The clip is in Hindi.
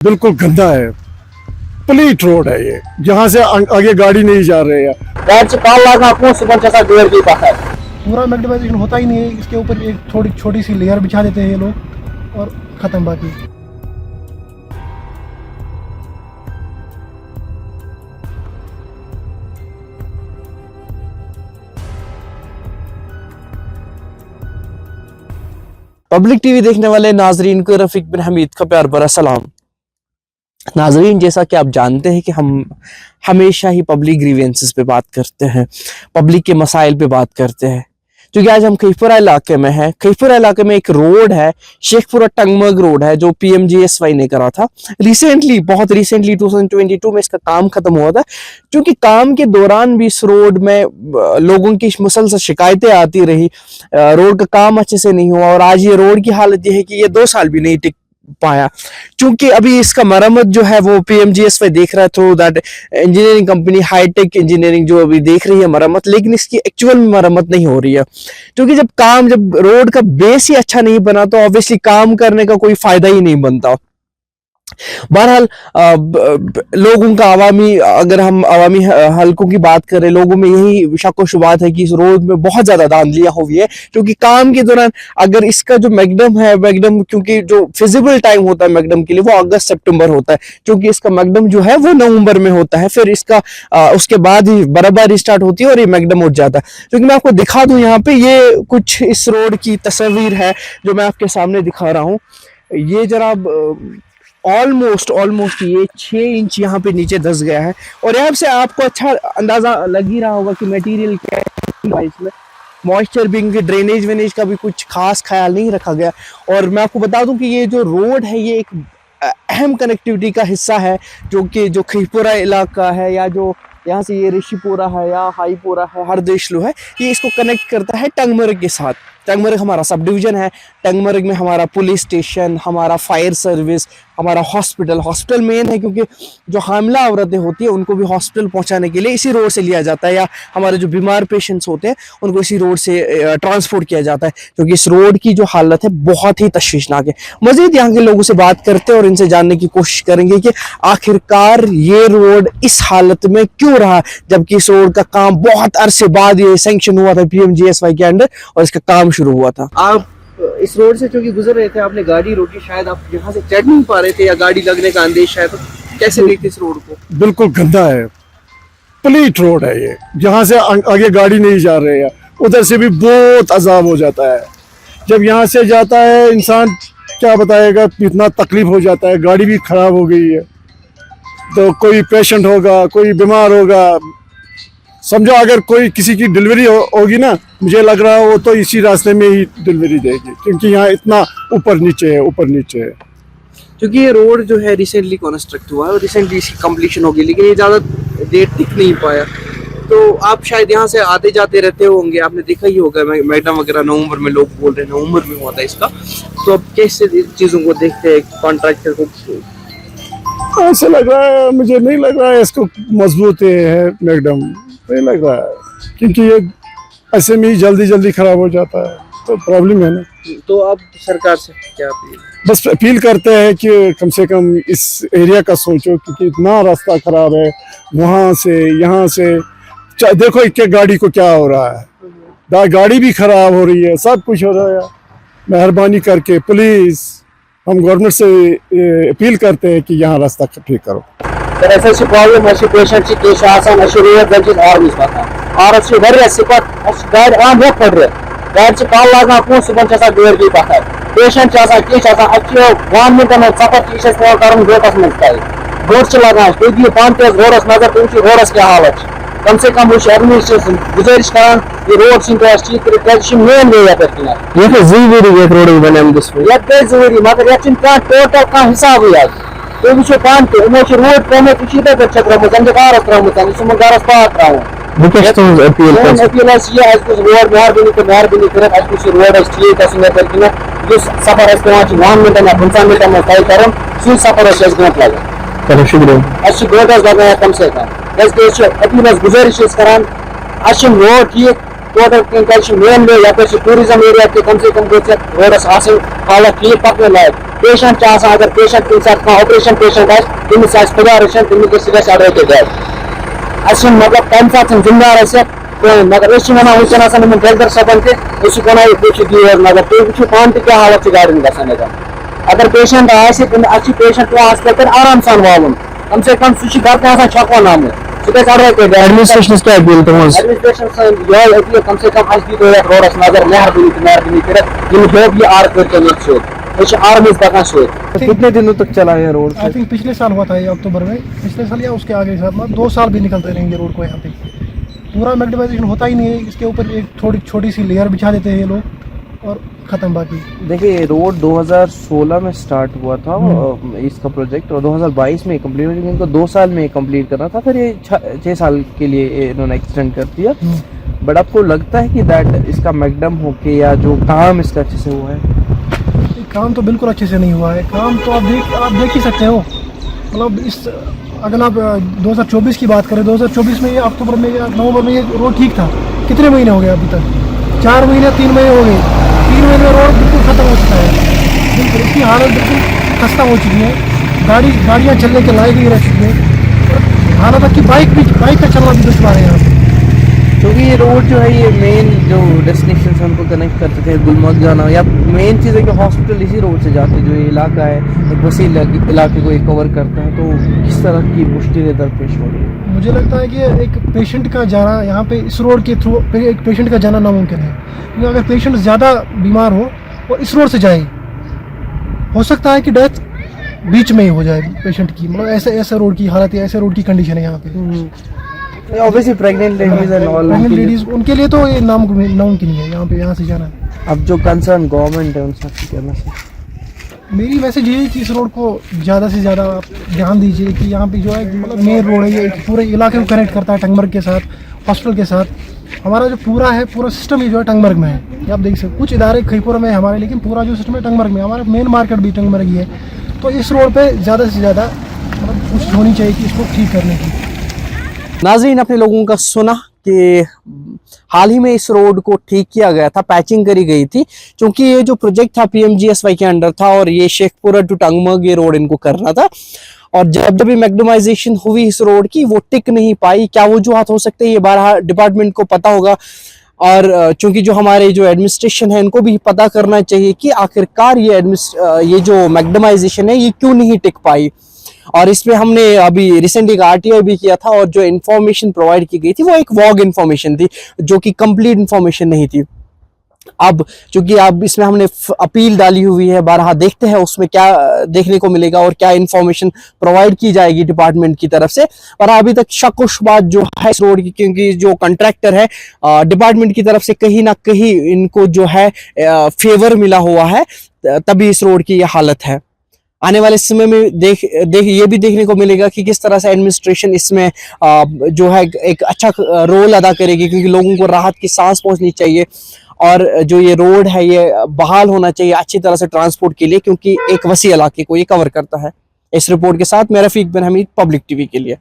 बिल्कुल गंदा है, प्लीट रोड है ये, जहाँ से आगे गाड़ी नहीं जा रही है। पूरा मैग्नेटाइजेशन होता ही नहीं है, इसके ऊपर एक थोड़ी छोटी सी लेयर बिछा देते हैं ये लोग और खत्म बाकी। पब्लिक टीवी देखने वाले नाजरीन को रफीक बिन हमीद का प्यार भरा सलाम। नाजरीन, जैसा कि आप जानते हैं कि हम हमेशा ही पब्लिक ग्रीवेंसेस पे बात करते हैं, पब्लिक के मसाइल पे बात करते हैं। क्योंकि आज हम खईपुरा इलाके में हैं। खईपुरा इलाके में एक रोड है, शेखपुरा टंगमर्ग रोड है, जो PMGSY ने करा था रिसेंटली, बहुत रिसेंटली 2022 में इसका काम खत्म हुआ था। क्योंकि काम के दौरान भी इस रोड में लोगों की मुसलसल शिकायतें आती रही, रोड का काम अच्छे से नहीं हुआ और आज ये रोड की हालत ये है कि ये 2 साल भी नहीं टिक पाया। क्योंकि अभी इसका मरम्मत जो है वो PMGSY देख रहा है through that engineering company Hitech engineering जो अभी देख रही है मरम्मत, लेकिन इसकी एक्चुअल में मरम्मत नहीं हो रही है। क्योंकि जब रोड का बेस ही अच्छा नहीं बना तो ऑब्वियसली काम करने का कोई फायदा ही नहीं बनता। बहरहाल लोगों का अगर हम अवामी हलकों की बात करें, लोगों में यही शक व शुबात है कि इस रोड में बहुत ज्यादा धांधलियां हुई है। क्योंकि काम के दौरान अगर इसका जो मैग्डम क्योंकि जो फिजिबल टाइम होता है मैग्डम के लिए वो अगस्त सितंबर होता है, क्योंकि इसका मैग्डम जो है वो नवंबर में होता है, फिर इसका उसके बाद ही बराबर स्टार्ट होती है और ये मैग्डम उठ जाता है। क्योंकि मैं आपको दिखा दूं, यहाँ पे ये कुछ इस रोड की तस्वीर है जो मैं आपके सामने दिखा रहा हूँ। ये जरा ऑलमोस्ट ये 6 इंच यहाँ पे नीचे धस गया है और यहाँ से आपको अच्छा अंदाजा लग ही रहा होगा कि मटेरियल क्या है इसमें। मॉइस्चर बिंग ड्रेनेज वेनेज का भी कुछ खास ख्याल नहीं रखा गया। और मैं आपको बता दूं कि ये जो रोड है ये एक अहम कनेक्टिविटी का हिस्सा है, जो खईपुरा इलाका है या जो यहाँ से ये ऋषिपुरा है या हाईपुरा है, हरदेशलू है, ये इसको कनेक्ट करता है टंगमर्ग के साथ। टंगमर्ग हमारा सब डिवीजन है। टंगमर्ग में हमारा पुलिस स्टेशन, हमारा फायर सर्विस, हमारा हॉस्पिटल मेन है, क्योंकि जो हामिला औरतें होती है उनको भी हॉस्पिटल पहुंचाने के लिए इसी रोड से लिया जाता है, या हमारे जो बीमार पेशेंट्स होते हैं उनको इसी रोड से ट्रांसपोर्ट किया जाता है। क्योंकि इस रोड की जो हालत है बहुत ही तशवीशनाक है। मजीद यहाँ के लोगों से बात करते हैं और इनसे जानने की कोशिश करेंगे कि आखिरकार ये रोड इस हालत में क्यों रहा, जबकि इस रोड का काम बहुत अरसे बाद ये सैंक्शन हुआ था PMGSY के अंडर और इसका काम शुरू हुआ था। आप इस रोड से क्योंकि गुजर रहे थे, आपने गाड़ी रोकी, शायद आप यहाँ से चढ़ नहीं पा रहे थे या गाड़ी लगने का अंदेशा है, तो कैसे देखते इस रोड को? बिल्कुल गंदा है, प्लीट रोड है ये, जहाँ से आगे गाड़ी नहीं जा रही है, उधर से भी बहुत अजाब हो जाता है। जब यहाँ से जाता है इंसान क्या बताएगा, इतना तकलीफ हो जाता है। गाड़ी भी खराब हो गई है, तो कोई पेशेंट होगा, कोई बीमार होगा, समझो अगर कोई किसी की डिलीवरी होगी ना, मुझे लग रहा है वो तो इसी रास्ते में ही डिलीवरी देगी, क्योंकि यहाँ इतना ऊपर नीचे है। क्योंकि ये रोड जो है रिसेंटली कंस्ट्रक्ट हुआ है और रिसेंटली इसकी कंप्लीशन होगी, लेकिन ये ज़्यादा देर टिक नहीं पाया। तो आप शायद यहाँ से आते जाते रहते होंगे, आपने देखा ही होगा मैडम वगैरह नवंबर में लोग बोल रहे हैं नवंबर में हुआ था इसका। तो अब कैसे चीज़ों को देखते हैं कॉन्ट्रैक्टर को? ऐसे लग रहा है, मुझे नहीं लग रहा है इसको मजबूत है मैडम, नहीं लग रहा है, क्योंकि ये ऐसे में ही जल्दी खराब हो जाता है, तो प्रॉब्लम है ना। तो अब सरकार से क्या अपील? बस अपील करते हैं कि कम से कम इस एरिया का सोचो, क्योंकि इतना रास्ता खराब है, वहाँ से यहाँ से देखो कि गाड़ी को क्या हो रहा है, गाड़ी भी खराब हो रही है, सब कुछ हो रहा है। मेहरबानी करके प्लीज हम गवर्नमेंट से अपील करते हैं कि यहाँ रास्ता ठीक करो। ऐसी प्रॉब्लम पेशेंट गाड़ी आम हे पड़ गाड़ी कल लागान सुबह डेढ़ गई पत्थर पेशेंट कह 1 मिनटन सफर कर गोटस मज गोट लगान तुम पान ते रोडस नजर, तुम रोडस क्या हालत, कम से कम एडमिनिस्ट्रेशन गुजारिश करान ये रोड ठीक कर मेन वे ये रोड बने जरूरी, मगर ये टोटल कह हिसाब तुम वो पान तुमो रोड त्रोमुत इत पे त्रोमुत गारस त्रोमुत गारस पात त्रा अपील रोड मेहरबानी कर रोड ठीक कर सफर पे 1 मिनटन या 15 मिनटन में तय कर सू सफर गंट लगे। शुक्रिया। गंट लगान कम से कम अपील गुजारिश करान रोड ठीक टोटल मेन वे या टूरिज्म एरिया के कम से कम रोडस हालत ठीक पकने लायक पेशेंट अगर पेशेंट कुछ ऑपरेशन पेशेंट तमिस 50 रचन तमिस अड़े अस मतलब तम सात जिम्मेदार मगर वाना वनकन डाक्टर सबन वन मगर तुम वो पान क्या हालत गाड़ी गसान अगर पेशेंट पेशेंट हॉस्पिटल पे आराम सान वालन कम से कम सह घर छकवान आमुत एडमिनिस्ट्रेशन क्या अपील एडमिनिस्ट्रेशन कम से कम रोडस नजर मेहरबानी कर ये आर कर आर्मी पकान सत कितने दिनों तक चला है रोड? आई थिंक पिछले साल हुआ था ये अक्टूबर में, पिछले साल या उसके आगे साल, मतलब 2 साल भी निकलते रहेंगे रोड को यहाँ पे। पूरा मैग्नेटाइजेशन होता ही नहीं है, इसके ऊपर एक थोड़ी छोटी सी लेयर बिछा देते हैं ये लोग और ख़त्म बाकी। देखिए रोड 2016 में स्टार्ट हुआ था इसका प्रोजेक्ट और 2022 में कंप्लीट हो गया। इनको 2 साल में कंप्लीट करना था, फिर ये 6 साल के लिए इन्होंने एक्सटेंड कर दिया। बट आपको लगता है कि दैट इसका मैकडम होके या जो काम इसका अच्छे से हुआ है? काम तो बिल्कुल अच्छे से नहीं हुआ है। काम तो आप देख ही सकते हो, मतलब इस अगर आप 2024 की बात करें, 2024 में ये अक्टूबर में या नवंबर में ये रोड ठीक था। कितने महीने हो गए अभी तक? 4 महीने 3 महीने हो गए। 3 महीने में रोड बिल्कुल ख़त्म हो चुका है, बिल्कुल इसकी हालत बिल्कुल खस्ता हो चुकी है। गाड़ियाँ चलने के लायक ही रह चुकी है। हालांकि तक कि बाइक का चलना भी दुश्वार है यहाँ पे, क्योंकि ये रोड जो है ये मेन जो डेस्टिनेशन से उनको कनेक्ट कर सके, गुलमर्ग जाना या मेन चीज़ है कि हॉस्पिटल इसी रोड से जाते हैं। जो ये इलाका है एक वसी इलाके को ये कवर करता है, तो किस तरह की मुश्किलें दरपेश हो रही है? मुझे लगता है कि एक पेशेंट का जाना यहाँ पे इस रोड के थ्रू एक पेशेंट का जाना नामुमकिन है। क्योंकि अगर पेशेंट ज़्यादा बीमार हो और इस रोड से जाए, हो सकता है कि डेथ बीच में ही हो जाए पेशेंट की। मतलब ऐसे रोड की हालत है, ऐसे रोड की कंडीशन है यहाँ पे। Obviously pregnant ladies and all, pregnant ladies उनके लिए तो ये नामुमकिन नहीं है यहाँ से जाना। अब जो कंसर्न गवर्नमेंट है उनसे आपकी क्या मैसेज? मेरी मैसेज ये है कि इस रोड को ज़्यादा से ज़्यादा आप ध्यान दीजिए कि यहाँ पे जो है मतलब मेन रोड है, ये पूरे इलाके को कनेक्ट करता है टंगमर्ग के साथ, हॉस्पिटल के साथ। हमारा जो पूरा सिस्टम ही जो है टंगमर्ग में है। ये आप देख सकते, कुछ इदारे खईपुर में है हमारे, लेकिन पूरा जो सिस्टम है टंगमर्ग में। हमारा मेन मार्केट भी टंगमर्ग ही है। तो इस रोड पर ज़्यादा से ज़्यादा मतलब कोशिश होनी चाहिए कि इसको ठीक करने की। नाज़रीन, अपने लोगों का सुना कि हाल ही में इस रोड को ठीक किया गया था, पैचिंग करी गई थी, क्योंकि ये जो प्रोजेक्ट था PMGSY के अंडर था और ये शेखपुरा टू टंगमर्ग ये रोड इनको करना था। और जब भी मैग्नेटाइजेशन हुई इस रोड की, वो टिक नहीं पाई। क्या वजूहत हो सकते हैं, ये बारह डिपार्टमेंट को पता होगा। और चूंकि जो हमारे जो एडमिनिस्ट्रेशन है इनको भी पता करना चाहिए कि आखिरकार ये जो मैग्नेटाइजेशन है ये क्यों नहीं टिक पाई। और इसमें हमने अभी रिसेंटली एक RTI भी किया था और जो इन्फॉर्मेशन प्रोवाइड की गई थी वो एक वॉग इन्फॉर्मेशन थी, जो कि कंप्लीट इन्फॉर्मेशन नहीं थी। अब चूंकि अब इसमें हमने अपील डाली हुई है, बारहा देखते हैं उसमें क्या देखने को मिलेगा और क्या इन्फॉर्मेशन प्रोवाइड की जाएगी डिपार्टमेंट की तरफ से। पर अभी तक शक शुबात जो है इस रोड की, क्योंकि जो कॉन्ट्रैक्टर है डिपार्टमेंट की तरफ से कहीं ना कहीं इनको जो है फेवर मिला हुआ है, तभी इस रोड की यह हालत है। आने वाले समय में ये भी देखने को मिलेगा कि किस तरह से एडमिनिस्ट्रेशन इसमें जो है एक अच्छा रोल अदा करेगी, क्योंकि लोगों को राहत की सांस पहुंचनी चाहिए और जो ये रोड है ये बहाल होना चाहिए अच्छी तरह से ट्रांसपोर्ट के लिए, क्योंकि एक वसी इलाके को ये कवर करता है। इस रिपोर्ट के साथ मैं रफीक बिन हमीद, पब्लिक टीवी के लिए।